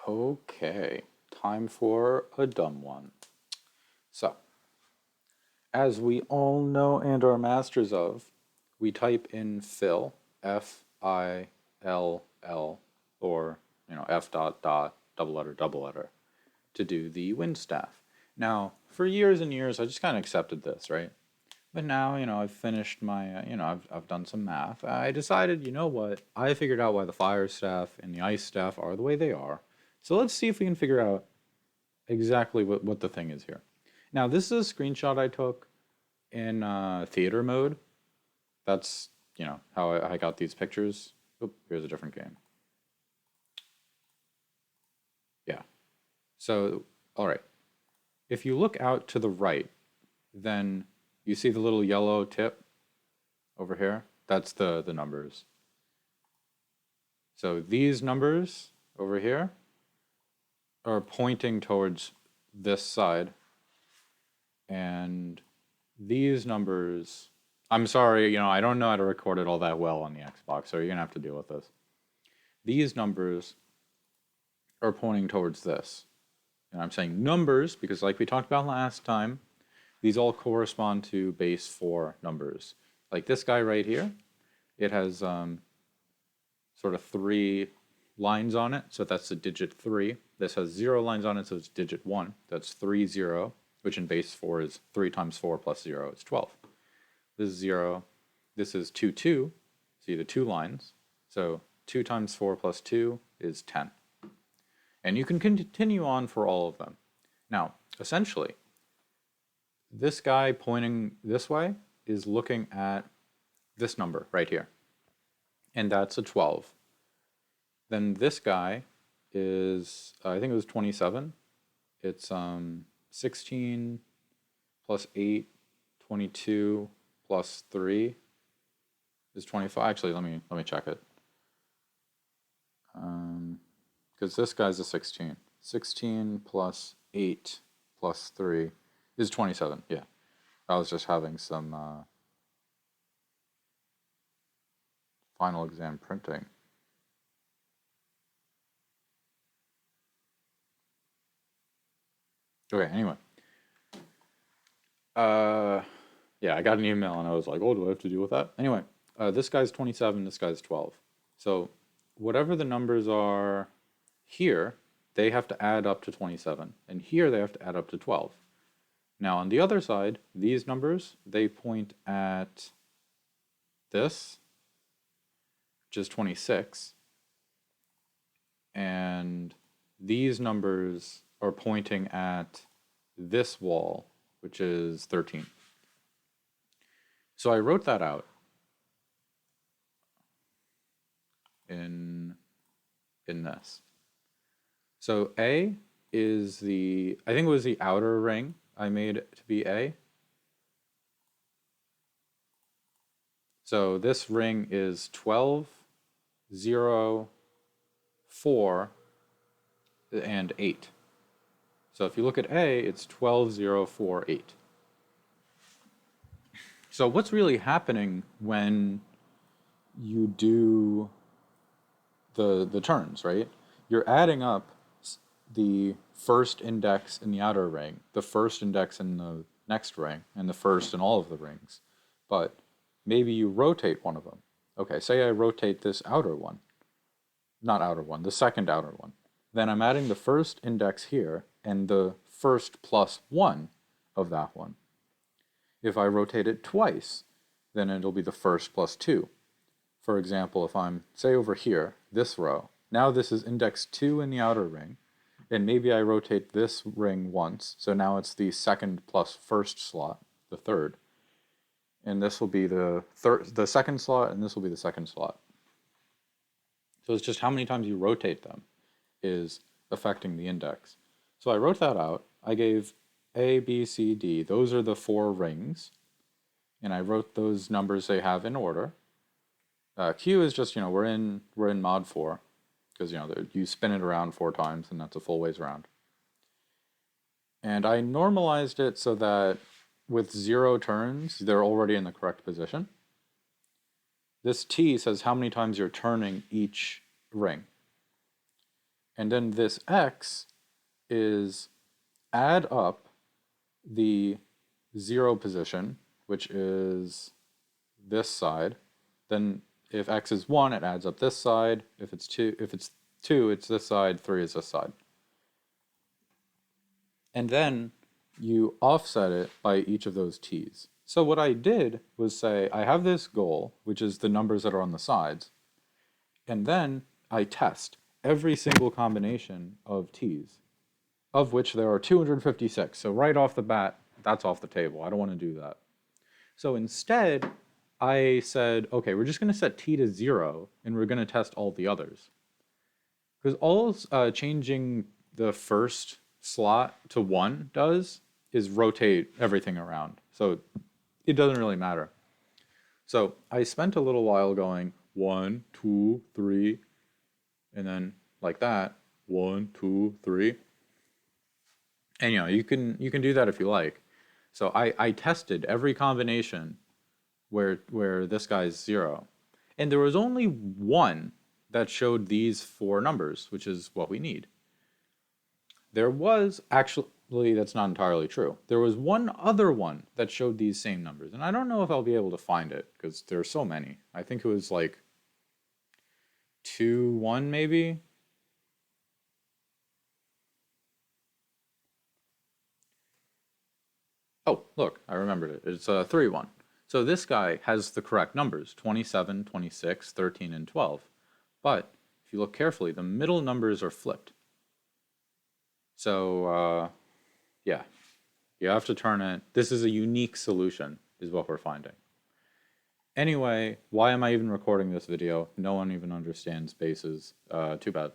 Okay, time for a dumb one. So, as we all know and are masters of, we type in fill, F-I-L-L, or, F dot dot, double letter, to do the wind staff. Now, for years and years, I just kind of accepted this, right? But now, I've finished my, I've done some math. I decided, you know what? I figured out why the fire staff and the ice staff are the way they are. So let's see if we can figure out exactly what the thing is here. Now, this is a screenshot I took in theater mode. That's, how I got these pictures. Oop, here's a different game. Yeah. So, all right. If you look out to the right, then you see the little yellow tip over here? That's the numbers. So these numbers over here are pointing towards this side. And these numbers, I'm sorry, I don't know how to record it all that well on the Xbox, so you're gonna have to deal with this. These numbers are pointing towards this. And I'm saying numbers because like we talked about last time, these all correspond to base 4 numbers. Like this guy right here, it has sort of 3 lines on it, so that's the digit 3. This has 0 lines on it, so it's digit 1. That's 3, 0, which in base 4 is 3 times 4 plus 0 is 12. This is 0. This is 2, 2. See the 2 lines. So 2 times 4 plus 2 is 10. And you can continue on for all of them. Now, essentially, this guy pointing this way is looking at this number right here. And that's a 12. Then this guy is, I think it was 27. It's 16 plus 8, 22 plus 3 is 25. Actually, let me check it. Because this guy's a 16. 16 plus 8 plus 3 is 27. Yeah. I was just having some final exam printing. Okay, anyway. Yeah, I got an email and I was like, oh, do I have to deal with that? Anyway, this guy's 27, this guy's 12. So whatever the numbers are here, they have to add up to 27. And here they have to add up to 12. Now on the other side, these numbers, they point at this, which is 26. And these numbers are pointing at this wall, which is 13. So I wrote that out in this. So A is the, I think it was the outer ring I made it to be A. So this ring is 12, 0, 4, and 8. So if you look at A, it's 12, 0, 4, 8. So what's really happening when you do the turns, right? You're adding up the first index in the outer ring, the first index in the next ring, and the first in all of the rings. But maybe you rotate one of them. Okay, say I rotate this outer one. Not outer one, the second outer one. Then I'm adding the first index here and the first plus 1 of that one. If I rotate it twice, then it'll be the first plus 2. For example, if I'm, say over here, this row, now this is index 2 in the outer ring, and maybe I rotate this ring once, so now it's the second plus first slot, the third. And this will be the second slot, and this will be the second slot. So it's just how many times you rotate them is affecting the index. So I wrote that out. I gave A, B, C, D. Those are the 4 rings. And I wrote those numbers they have in order. Q is just, we're in mod 4. Because, you spin it around 4 times, and that's a full ways around. And I normalized it so that with 0 turns, they're already in the correct position. This T says how many times you're turning each ring. And then this x is add up the 0 position, which is this side. Then if x is 1, it adds up this side. If it's 2, it's this side, 3 is this side. And then you offset it by each of those t's. So what I did was say, I have this goal, which is the numbers that are on the sides, and then I test every single combination of t's, of which there are 256. So right off the bat, that's off the table. I don't want to do that. So instead, I said, okay, we're just going to set t to 0, and we're going to test all the others. Because all changing the first slot to 1 does is rotate everything around. So it doesn't really matter. So I spent a little while going 1, 2, 3, and then like that, 1, 2, 3. And you can do that if you like. So I tested every combination where this guy's 0. And there was only one that showed these 4 numbers, which is what we need. There was actually, that's not entirely true. There was one other one that showed these same numbers. And I don't know if I'll be able to find it because there are so many. I think it was like 2, 1 maybe. Oh, look, I remembered it. It's 3, 1. So this guy has the correct numbers, 27, 26, 13, and 12. But if you look carefully, the middle numbers are flipped. So, yeah, you have to turn it. This is a unique solution, is what we're finding. Anyway, why am I even recording this video? No one even understands bases. Too bad.